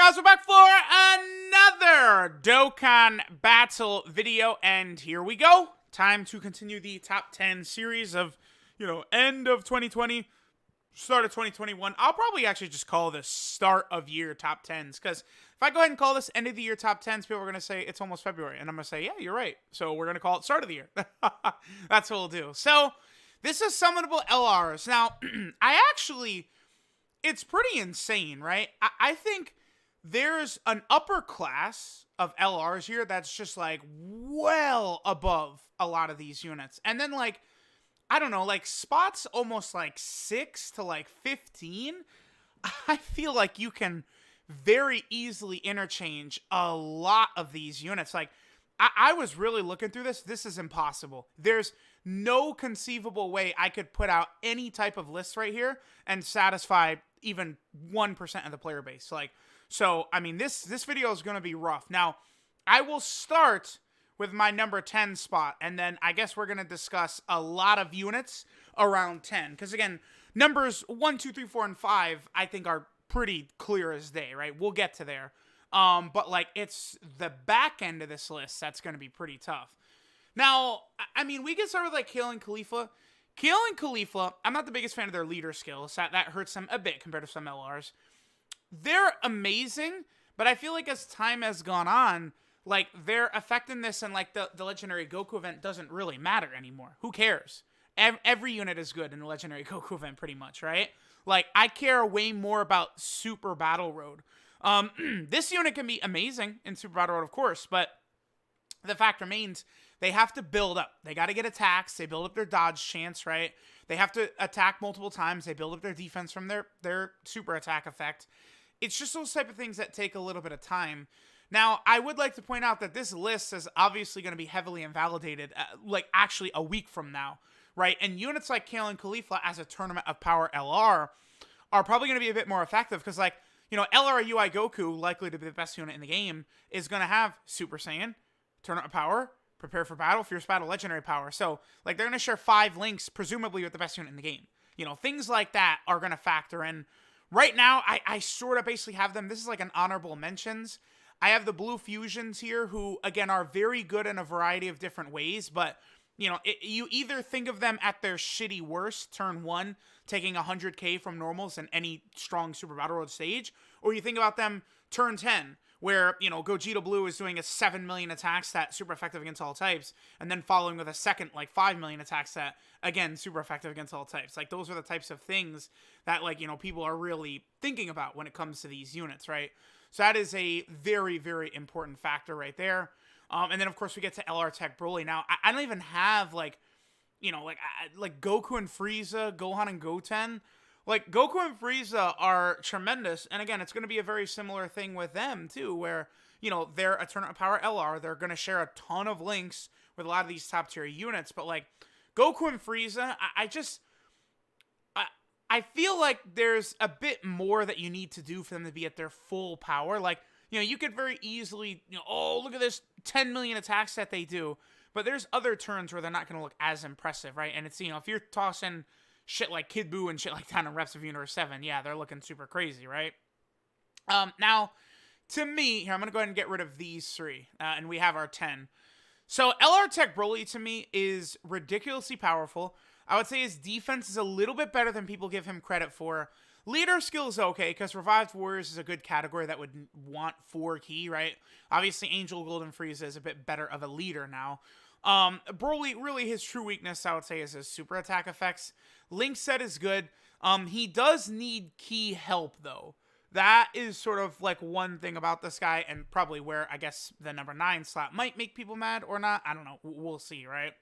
guys, we're back for another Dokkan battle video, and here we go. Time to continue the top 10 series of, end of 2020, start of 2021. I'll probably actually just call this start of year top 10s, because if I go ahead and call this end of the year top 10s, people are going to say it's almost February, and I'm going to say, yeah, you're right. So we're going to call it start of the year. That's what we'll do. So this is summonable LRs. Now, it's pretty insane, right? I think there's an upper class of LRs here that's just like well above a lot of these units. And then I don't know, spots almost 6 to 15. I feel like you can very easily interchange a lot of these units. I was really looking through this. This is impossible. There's no conceivable way I could put out any type of list right here and satisfy even 1% of the player base. So, I mean, this video is going to be rough. Now, I will start with my number 10 spot, and then I guess we're going to discuss a lot of units around 10. Because, again, numbers 1, 2, 3, 4, and 5, I think are pretty clear as day, right? We'll get to there. But, it's the back end of this list that's going to be pretty tough. Now, I mean, we can start with, Kale and Khalifa. Kale and Khalifa, I'm not the biggest fan of their leader skills. That hurts them a bit compared to some LRs. They're amazing, but I feel like as time has gone on, their effectiveness in, the Legendary Goku event doesn't really matter anymore. Who cares? Every unit is good in the Legendary Goku event, pretty much, right? I care way more about Super Battle Road. This unit can be amazing in Super Battle Road, of course, but the fact remains, they have to build up. They got to get attacks. They build up their dodge chance, right? They have to attack multiple times. They build up their defense from their super attack effect. It's just those type of things that take a little bit of time. Now, I would like to point out that this list is obviously going to be heavily invalidated, actually a week from now, right? And units like Kale and Khalifa as a Tournament of Power LR are probably going to be a bit more effective because, LR UI Goku, likely to be the best unit in the game, is going to have Super Saiyan, Tournament of Power, Prepare for Battle, Fierce Battle, Legendary Power. So, they're going to share 5 links, presumably with the best unit in the game. Things like that are going to factor in. Right now, I sort of basically have them. This is an honorable mentions. I have the Blue Fusions here, who, again, are very good in a variety of different ways, but, you either think of them at their shitty worst, turn 1, taking 100k from normals in any strong Super Battle Road stage, or you think about them turn 10, where, Gogeta Blue is doing a 7 million attack stat, super effective against all types, and then following with a second, 5 million attack stat, again, super effective against all types. Those are the types of things that, people are really thinking about when it comes to these units, right? So that is a very, very important factor right there. And then, of course, we get to LR Tech Broly. Now, I don't even have, Goku and Frieza, Gohan and Goten. Goku and Frieza are tremendous. And, again, it's going to be a very similar thing with them, too, where, they're a Tournament of Power LR. They're going to share a ton of links with a lot of these top-tier units. But, Goku and Frieza, I feel like there's a bit more that you need to do for them to be at their full power. You could very easily, oh, look at this 10 million attacks that they do. But there's other turns where they're not going to look as impressive, right? And it's, if you're tossing shit like Kid Buu and shit like that in reps of Universe 7, yeah, they're looking super crazy, right? Now, to me, here, I'm going to go ahead and get rid of these 3. And we have our 10. So, LR Tech Broly, to me, is ridiculously powerful. I would say his defense is a little bit better than people give him credit for. Leader skill is okay, because Revived Warriors is a good category that would want 4 key, right? Obviously, Angel Golden Frieza is a bit better of a leader now. Broly, really his true weakness, I would say, is his super attack effects. Link set is good. He does need key help, though. That is sort of one thing about this guy, and probably where, I guess, the number 9 slot might make people mad or not. I don't know. We'll see, right?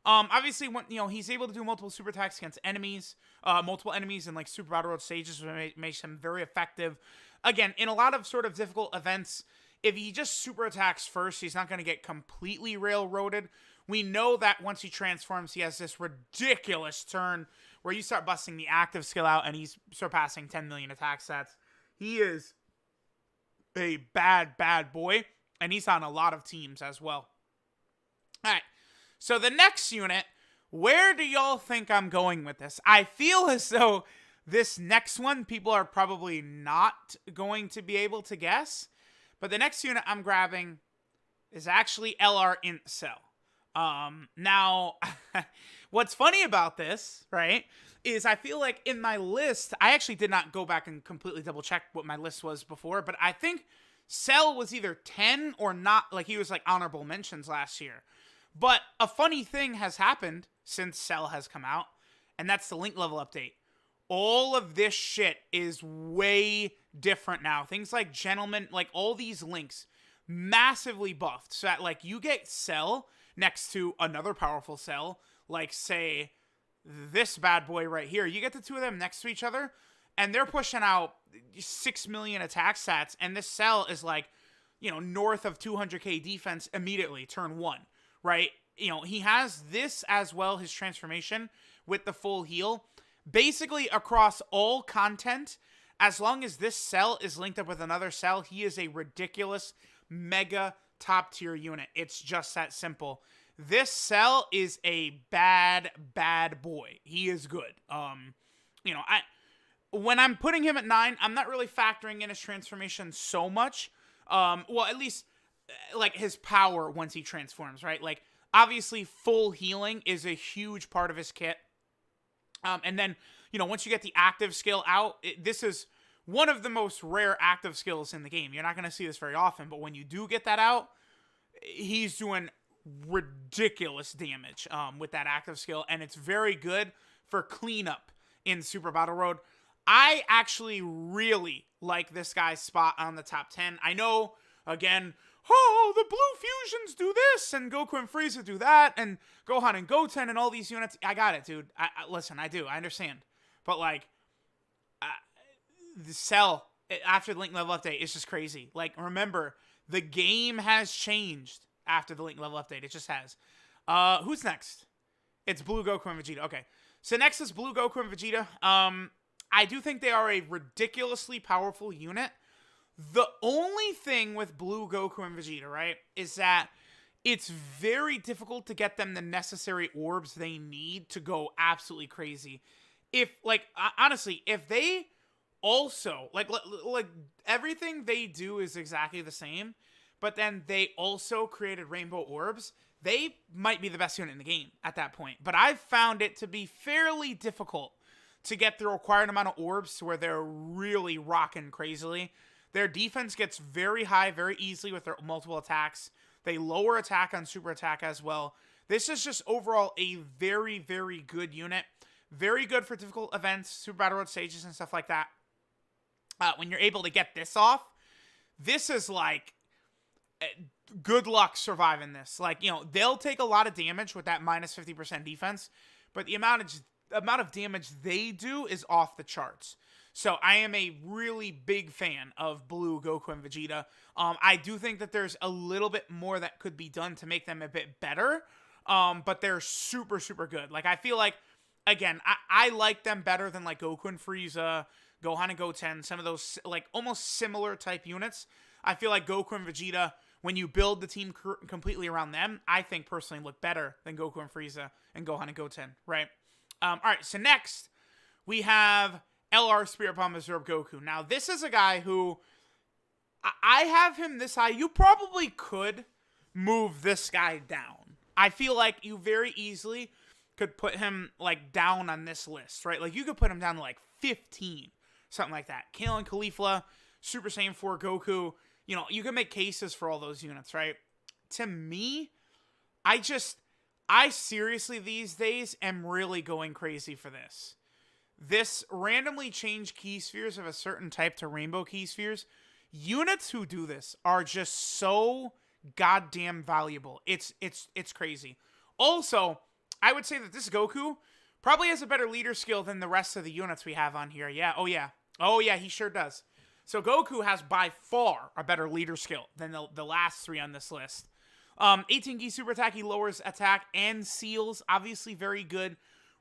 Obviously, when, he's able to do multiple super attacks against enemies, multiple enemies in, Super Battle Road stages, which makes him very effective. Again, in a lot of sort of difficult events, if he just super attacks first, he's not going to get completely railroaded. We know that once he transforms, he has this ridiculous turn where you start busting the active skill out, and he's surpassing 10 million attack stats. He is a bad, bad boy, and he's on a lot of teams as well. All right. So the next unit, where do y'all think I'm going with this? I feel as though This next one, people are probably not going to be able to guess. But the next unit I'm grabbing is actually LR Int Cell. Now, what's funny about this, right, is I feel like in my list, I actually did not go back and completely double check what my list was before, but I think Cell was either 10 or not, like he was like honorable mentions last year. But a funny thing has happened since Cell has come out, and that's the link level update. All of this shit is way different now. Things like Gentleman, like all these links, massively buffed. So that like you get Cell next to another powerful Cell, like say this bad boy right here. You get the two of them next to each other, and they're pushing out 6 million attack stats, and this Cell is like, you know, north of 200k defense immediately, turn 1, right? You know, he has this as well, his transformation with the full heal. Basically, across all content, as long as this Cell is linked up with another Cell, he is a ridiculous, mega top-tier unit. It's just that simple. This Cell is a bad, bad boy. He is good. You know, when I'm putting him at 9, I'm not really factoring in his transformation so much. Well, at least, like, his power once he transforms, right? Like, obviously, full healing is a huge part of his kit. And then, you know, once you get the active skill out, this is one of the most rare active skills in the game. You're not going to see this very often, but when you do get that out, he's doing ridiculous damage with that active skill, and it's very good for cleanup in Super Battle Road. I actually really like this guy's spot on the top 10. I know, again, oh, the blue fusions do this, and Goku and Frieza do that, and Gohan and Goten and all these units. I got it, dude. Listen, I do. I understand. But, like, the Cell, after the link level update, is just crazy. Like, remember, the game has changed after the link level update. It just has. Who's next? It's Blue Goku and Vegeta. Okay. So next is Blue Goku and Vegeta. I do think they are a ridiculously powerful unit. The only thing with Blue Goku and Vegeta, right, is that it's very difficult to get them the necessary orbs they need to go absolutely crazy. If, like, honestly, if they also, like everything they do is exactly the same, but then they also created rainbow orbs, they might be the best unit in the game at that point. But I've found it to be fairly difficult to get the required amount of orbs to where they're really rocking crazily. Their defense gets very high very easily with their multiple attacks. They lower attack on super attack as well. This is just overall a very, very good unit. Very good for difficult events, Super Battle Road stages and stuff like that. When you're able to get this off, this is like, good luck surviving this. Like, you know, they'll take a lot of damage with that minus 50% defense, but the amount of damage they do is off the charts. So I am a really big fan of Blue Goku and Vegeta. I do think that there's a little bit more that could be done to make them a bit better, but they're super, super good. Like, I feel like, again, I like them better than, like, Goku and Frieza, Gohan and Goten, some of those, like, almost similar type units. I feel like Goku and Vegeta, when you build the team completely around them, I think personally look better than Goku and Frieza and Gohan and Goten, right? All right, so next we have LR Spirit Bomb Absorb Goku. Now, this is a guy who, I have him this high. You probably could move this guy down. I feel like you very easily could put him, like, down on this list, right? Like, you could put him down to, like, 15, something like that. Kale and Caulifla, Super Saiyan 4 Goku, you know, you can make cases for all those units, right? To me, I seriously these days am really going crazy for this. This randomly changed key spheres of a certain type to rainbow key spheres. Units who do this are just so goddamn valuable. It's crazy. Also, I would say that this Goku probably has a better leader skill than the rest of the units we have on here. Yeah, oh yeah, he sure does. So Goku has by far a better leader skill than the last 3 on this list. 18 key super attack, he lowers attack and seals. Obviously very good.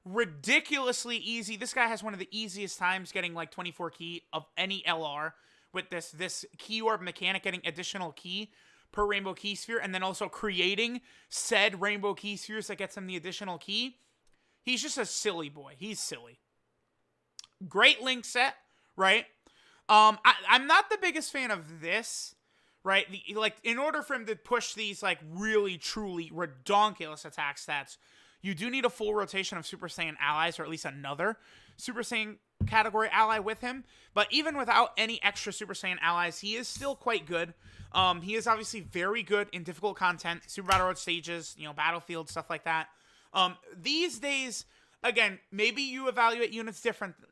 Ridiculously easy. This guy has one of the easiest times getting like 24 key of any LR with this key orb mechanic, getting additional key per rainbow key sphere, and then also creating said rainbow key spheres that gets him the additional key. He's just a silly boy. He's silly. Great link set, right? I'm not the biggest fan of this, right? Like, in order for him to push these, like, really, truly redonkulous attack stats, you do need a full rotation of Super Saiyan allies, or at least another Super Saiyan category ally with him. But even without any extra Super Saiyan allies, he is still quite good. He is obviously very good in difficult content, Super Battle Road stages, Battlefield, stuff like that. These days, again, maybe you evaluate units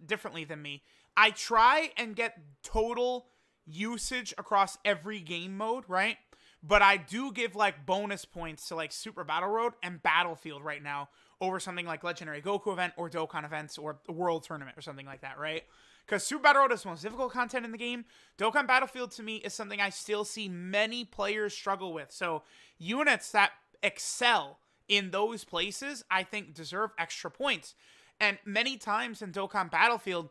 differently than me. I try and get total usage across every game mode, right? But I do give, like, bonus points to, like, Super Battle Road and Battlefield right now over something like Legendary Goku event or Dokkan events or the World Tournament or something like that, right? Because Super Battle Road is the most difficult content in the game. Dokkan Battlefield, to me, is something I still see many players struggle with. So units that excel in those places, I think, deserve extra points. And many times in Dokkan Battlefield,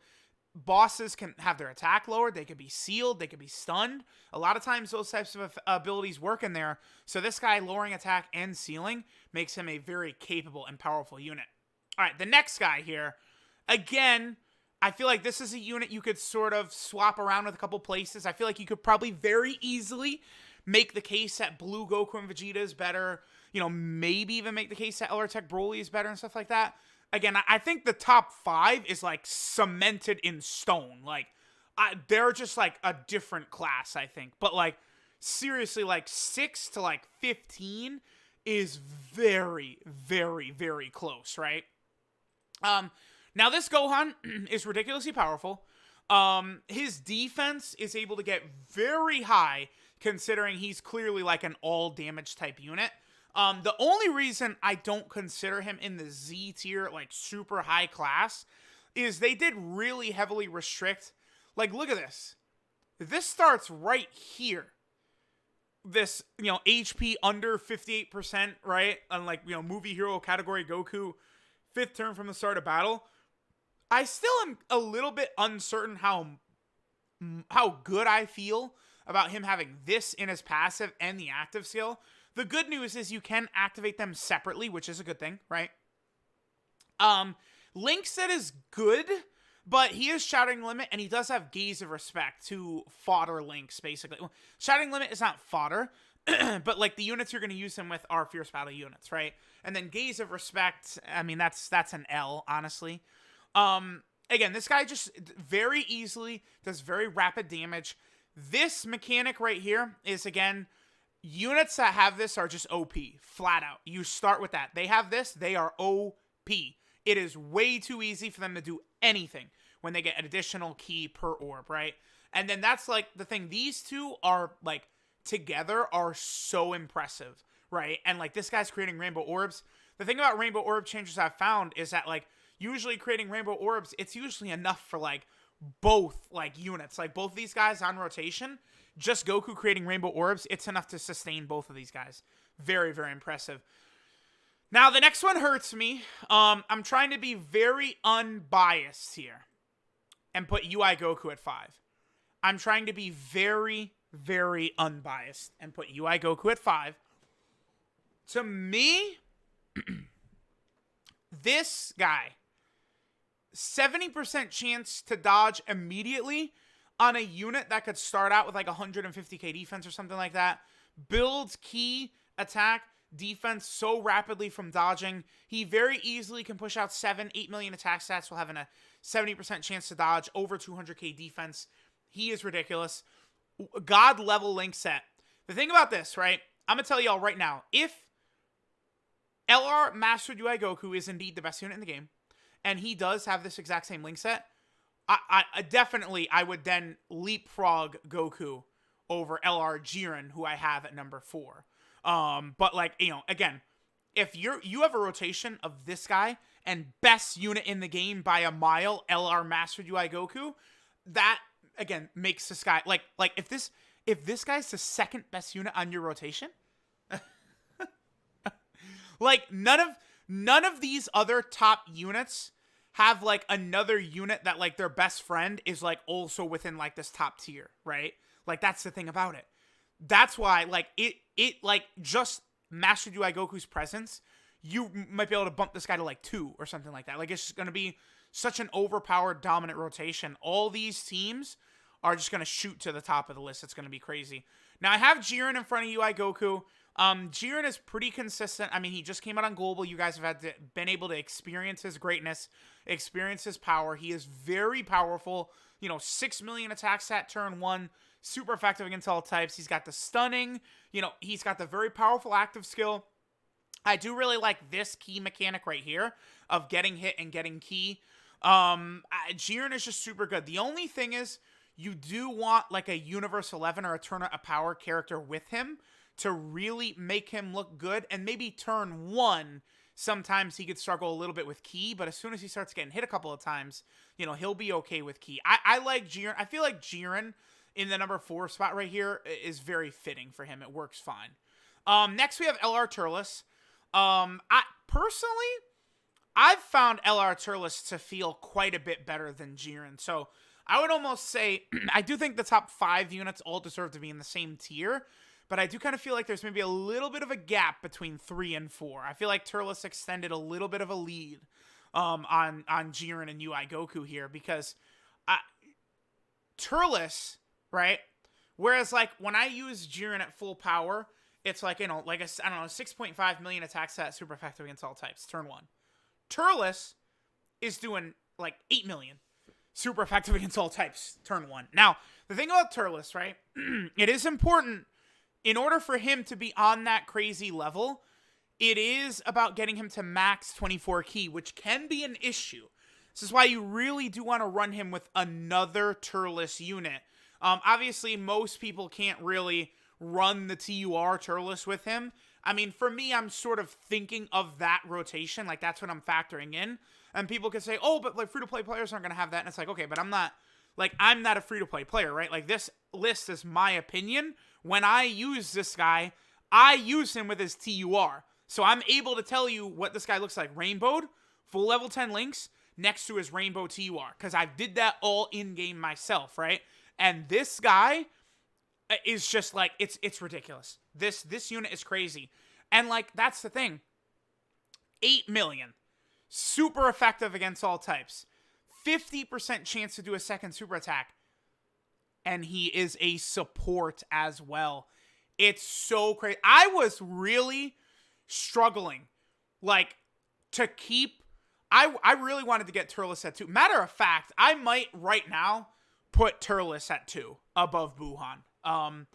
bosses can have their attack lowered, they could be sealed, they could be stunned. A lot of times those types of abilities work in there. So this guy lowering attack and sealing makes him a very capable and powerful unit. All right, the next guy here, again, I feel like this is a unit you could sort of swap around with a couple places. I feel like you could probably very easily make the case that Blue Goku and Vegeta is better. Maybe even make the case that LR Tech Broly is better and stuff like that. Again, I think the top 5 is, like, cemented in stone. Like, they're just, like, a different class, I think. But, like, seriously, like, 6 to, like, 15 is very, very, very close, right? Now, this Gohan is ridiculously powerful. His defense is able to get very high, considering he's clearly, like, an all-damage type unit. The only reason I don't consider him in the Z tier, like, super high class, is they did really heavily restrict. Like, look at this. This starts right here. This, HP under 58%, right? Unlike, movie hero category Goku, 5th turn from the start of battle. I still am a little bit uncertain how good I feel about him having this in his passive and the active skill. The good news is you can activate them separately, which is a good thing, right? Link set is good, but he is Shouting Limit, and he does have Gaze of Respect to fodder Links, basically. Well, Shouting Limit is not fodder, but, like, the units you're going to use him with are Fierce Battle units, right? And then Gaze of Respect, I mean, that's an L, honestly. Again, this guy just very easily does very rapid damage. This mechanic right here is, again, units that have this are just OP, flat out. You start with that. They have this, they are OP. It is way too easy for them to do anything when they get an additional key per orb, right? And then that's, like, the thing. These two are, like, together are so impressive, right? And, like, this guy's creating rainbow orbs. The thing about rainbow orb changes I've found is that, like, usually creating rainbow orbs, it's usually enough for, like, both, like, units. Like, both these guys on rotation, just Goku creating rainbow orbs, it's enough to sustain both of these guys. Very, very impressive. Now, the next one hurts me. I'm trying to be very unbiased here and put UI Goku at 5. I'm trying to be very, very unbiased and put UI Goku at 5. To me, this guy, 70% chance to dodge immediately on a unit that could start out with, like, 150k defense or something like that. Builds key attack defense so rapidly from dodging. He very easily can push out 7-8 million attack stats while having a 70% chance to dodge, over 200k defense. He is ridiculous. God level link set. The thing about this, right? I'm going to tell y'all right now, if LR Mastered UI Goku is indeed the best unit in the game, and he does have this exact same link set, I definitely, I would then leapfrog Goku over LR Jiren, who I have at number 4. But, like, again, if you have a rotation of this guy and best unit in the game by a mile, LR Mastered UI Goku, that, again, makes this guy, like if this guy's the second best unit on your rotation, like, none of these other top units have, like, another unit that, like, their best friend is, like, also within, like, this top tier, right? Like, that's the thing about it. That's why, like, it like, just Mastered UI Goku's presence, you might be able to bump this guy to, like, 2 or something like that. Like, it's just gonna be such an overpowered dominant rotation. All these teams are just going to shoot to the top of the list. It's going to be crazy. Now, I have Jiren in front of UI Goku. Jiren is pretty consistent. I mean, he just came out on Global. You guys have been able to experience his greatness, experience his power. He is very powerful. 6 million attack stat turn 1. Super effective against all types. He's got the stunning. He's got the very powerful active skill. I do really like this key mechanic right here of getting hit and getting key. Jiren is just super good. The only thing is, you do want like a Universe 11 or a Tournament of Power character with him to really make him look good. And maybe turn 1, sometimes he could struggle a little bit with key, but as soon as he starts getting hit a couple of times, he'll be okay with key. I like Jiren. I feel like Jiren in the number 4 spot right here is very fitting for him. It works fine. Next we have LR Turles. I've found LR Turles to feel quite a bit better than Jiren. So I would almost say, I do think the top 5 units all deserve to be in the same tier, but I do kind of feel like there's maybe a little bit of a gap between 3 and 4. I feel like Turles extended a little bit of a lead on Jiren and UI Goku here, because Turles, right? Whereas like when I use Jiren at full power, it's like, like I don't know, 6.5 million attack stat, super effective against all types, turn 1. Turles is doing like 8 million. Super effective against all types, turn 1. Now, the thing about Turles, right? It is important, in order for him to be on that crazy level, it is about getting him to max 24 key, which can be an issue. This is why you really do want to run him with another Turles unit. Obviously, most people can't really run the TUR Turles with him. I mean, for me, I'm sort of thinking of that rotation. Like, that's what I'm factoring in. And people could say, oh, but like free-to-play players aren't going to have that. And it's like, okay, but I'm not a free-to-play player, right? Like, this list is my opinion. When I use this guy, I use him with his TUR. So I'm able to tell you what this guy looks like. Rainbowed, full level 10 links, next to his Rainbow TUR. Because I did that all in-game myself, right? And this guy is just like, it's ridiculous. This unit is crazy. And like, that's the thing. 8 million. Super effective against all types. 50% chance to do a second super attack. And he is a support as well. It's so crazy. I was really struggling, like, to keep... I really wanted to get Turles at 2. Matter of fact, I might right now put Turles at 2 above Buhan.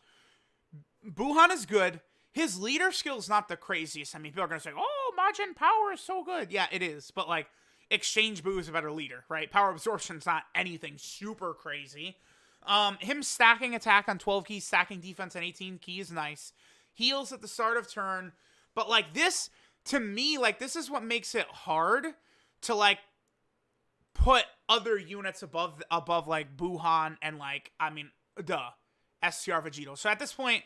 Buhan is good. His leader skill is not the craziest. I mean, people are going to say, oh, Majin Power is so good. Yeah, it is. But, like, Exchange Buu is a better leader, right? Power Absorption's not anything super crazy. Him stacking attack on 12 keys, stacking defense on 18 keys is nice. Heals at the start of turn. But, like, this, to me, like, this is what makes it hard to, like, put other units above like, Buhan and, like, I mean, STR Vegito. So, at this point,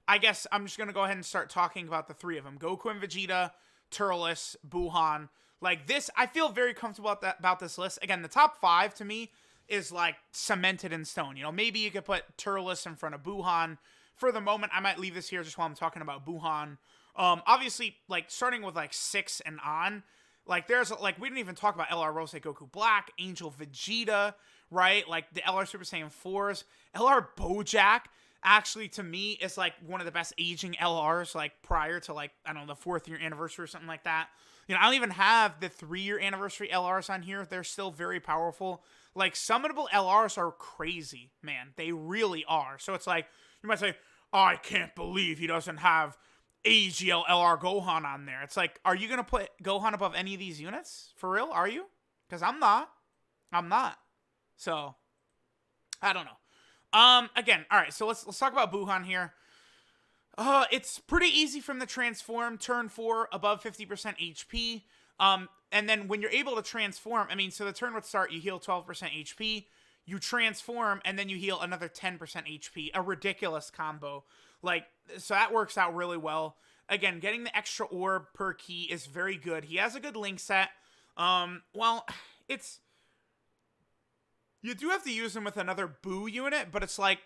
I guess I'm just going to go ahead and start talking about the 3 of them. Goku and Vegeta, Turles, Buhan. Like, this, I feel very comfortable about this list. Again, the top 5, to me, is, like, cemented in stone. Maybe you could put Turles in front of Buhan. For the moment, I might leave this here just while I'm talking about Buhan. Obviously, like, starting with, like, 6 and on, like, there's, like, we didn't even talk about LR Rose Goku Black, Angel Vegeta, right? Like, the LR Super Saiyan 4s. LR Bojack, actually, to me, is, like, one of the best aging LRs, like, prior to, like, I don't know, the 4th year anniversary or something like that. I don't even have the 3-year anniversary LRs on here. They're still very powerful. Like, summonable LRs are crazy, man. They really are. So it's like, you might say, oh, I can't believe he doesn't have AGL LR Gohan on there. It's like, are you going to put Gohan above any of these units? For real? Are you? Because I'm not. I'm not. So, I don't know. Again, all right, so let's talk about Buhan here. It's pretty easy from the transform, turn 4, above 50% HP. And then when you're able to transform, I mean, so the turn would start, you heal 12% HP, you transform, and then you heal another 10% HP. A ridiculous combo. Like, so that works out really well. Again, getting the extra orb per key is very good. He has a good link set. Well, it's... You do have to use him with another Buu unit, but it's like,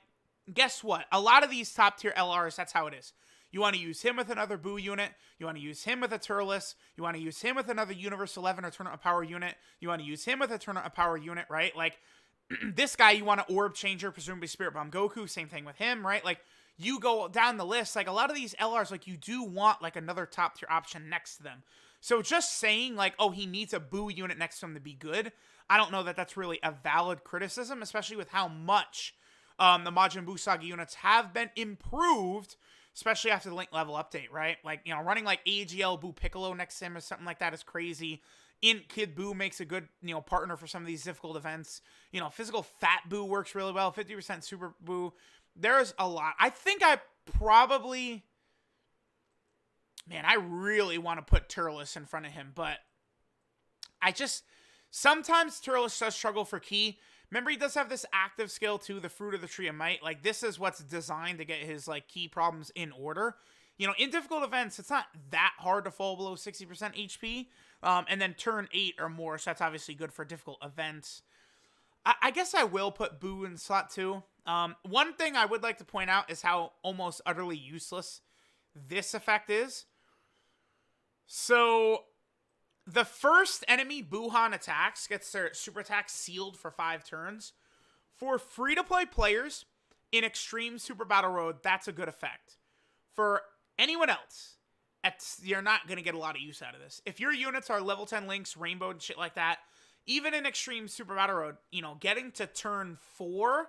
guess what? A lot of these top tier LRs, that's how it is. You want to use him with another Boo unit. You want to use him with a Turles. You want to use him with another Universe 11 or Tournament of Power unit. You want to use him with a Tournament of Power unit, right? Like, this guy, you want to Orb Changer, presumably Spirit Bomb Goku. Same thing with him, right? Like, you go down the list. Like, a lot of these LRs, like, you do want, like, another top tier option next to them. So just saying, like, oh, he needs a Boo unit next to him to be good, I don't know that that's really a valid criticism, especially with how much the Majin Buu Saga units have been improved, especially after the Link level update, right? Like, you know, running like AGL Buu Piccolo next to him or something like that is crazy. Int Kid Buu makes a good, you know, partner for some of these difficult events. You know, physical Fat Buu works really well. 50% Super Buu. There's a lot. I think I probably... Man, I really want to put Turles in front of him, but I just... Sometimes Turles does struggle for ki. Remember, he does have this active skill, too, the Fruit of the Tree of Might. Like, this is what's designed to get his, like, ki problems in order. You know, in difficult events, it's not that hard to fall below 60% HP. And then turn 8 or more, so that's obviously good for difficult events. I guess I will put Boo in slot 2. One thing I would like to point out is how almost utterly useless this effect is. So... The first enemy Buhan attacks gets their super attack sealed for 5 turns. For free-to-play players in Extreme Super Battle Road, that's a good effect. For anyone else, you're not going to get a lot of use out of this. If your units are level 10 links, rainbow and shit like that, even in Extreme Super Battle Road, you know, getting to turn 4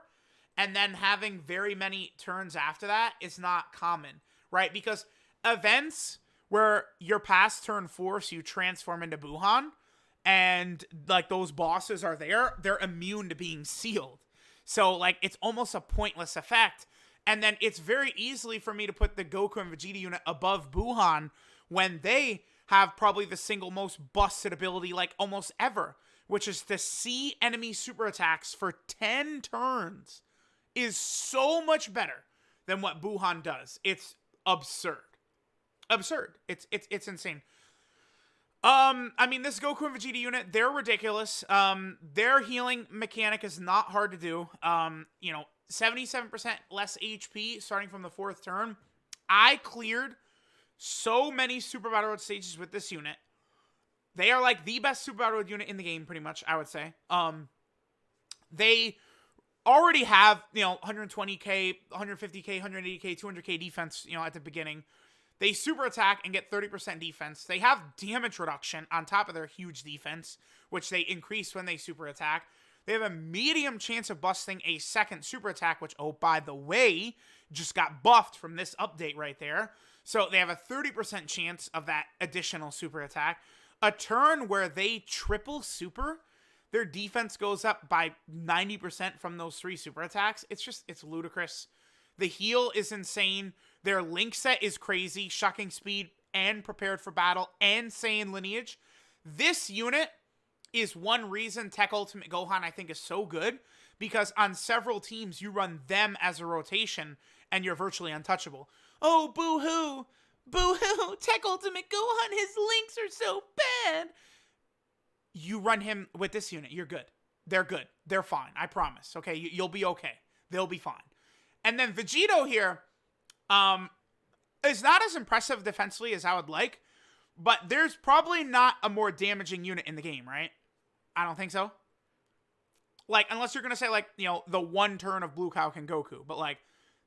and then having very many turns after that is not common, right? Because events... where you're past turn 4, so you transform into Buhan, and, like, those bosses are there, they're immune to being sealed. So, like, it's almost a pointless effect. And then it's very easily for me to put the Goku and Vegeta unit above Buhan when they have probably the single most busted ability, like, almost ever, which is to see enemy super attacks for 10 turns is so much better than what Buhan does. It's absurd. Absurd. It's insane. I mean, this Goku and Vegeta unit, they're ridiculous. Their healing mechanic is not hard to do. You know, 77% less HP starting from the 4th turn. I cleared so many Super Battle Road stages with this unit. They are like the best Super Battle Road unit in the game, pretty much, I would say. They already have, you know, 120k, 150k, 180k, 200k defense, you know, at the beginning. They super attack and get 30% defense. They have damage reduction on top of their huge defense, which they increase when they super attack. They have a medium chance of busting a second super attack, which, oh, by the way, just got buffed from this update right there. So they have a 30% chance of that additional super attack. A turn where they triple super, their defense goes up by 90% from those 3 super attacks. It's ludicrous. The heal is insane. Their link set is crazy. Shocking speed and prepared for battle and Saiyan lineage. This unit is one reason Tech Ultimate Gohan I think is so good. Because on several teams, you run them as a rotation and you're virtually untouchable. Oh, boo-hoo. Boo-hoo. Tech Ultimate Gohan, his links are so bad. You run him with this unit, you're good. They're good. They're fine. I promise. Okay, you'll be okay. They'll be fine. And then Vegito here is not as impressive defensively as I would like, but there's probably not a more damaging unit in the game, right? I don't think so. Like, unless you're going to say, like, you know, the one turn of Blue Cow can Goku. But, like,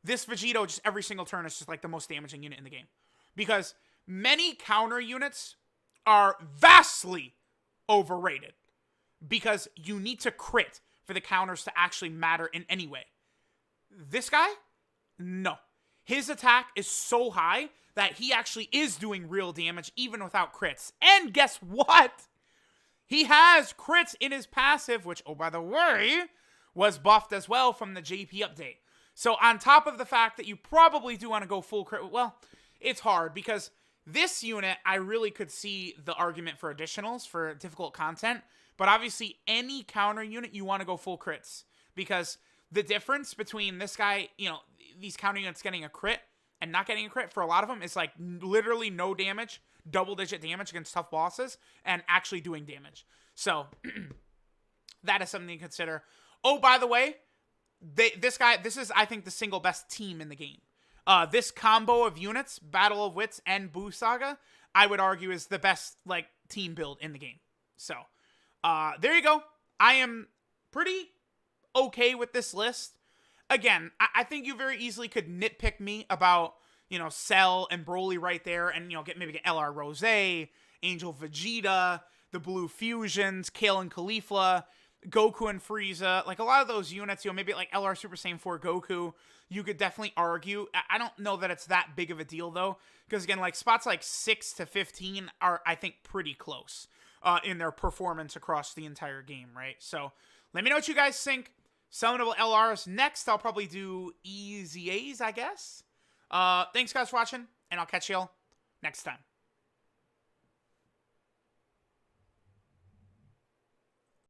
this Vegito, just every single turn is just, like, the most damaging unit in the game. Because many counter units are vastly overrated. Because you need to crit for the counters to actually matter in any way. This guy? No. His attack is so high that he actually is doing real damage even without crits. And guess what? He has crits in his passive, which, oh, by the way, was buffed as well from the JP update. So on top of the fact that you probably do want to go full crit, well, it's hard because this unit, I really could see the argument for additionals for difficult content. But obviously, any counter unit, you want to go full crits. Because the difference between this guy, you know, these counter units getting a crit and not getting a crit for a lot of them is like literally no damage, double-digit damage against tough bosses, and actually doing damage. So, that is something to consider. Oh, by the way, this is, I think, the single best team in the game. This combo of units, Battle of Wits and Buu Saga, I would argue is the best like team build in the game. So, there you go. I am pretty okay with this list. Again, I think you very easily could nitpick me about, you know, Cell and Broly right there, and, you know, maybe get LR Rose, Angel Vegeta, the Blue Fusions, Kale and Caulifla, Goku and Frieza. Like, a lot of those units, you know, maybe like LR Super Saiyan 4 Goku, you could definitely argue. I don't know that it's that big of a deal, though, because, again, like, spots like 6 to 15 are, I think, pretty close in their performance across the entire game, right? So, let me know what you guys think. Summonable LRs. Next, I'll probably do Easy A's, I guess. Thanks, guys, for watching, and I'll catch y'all next time.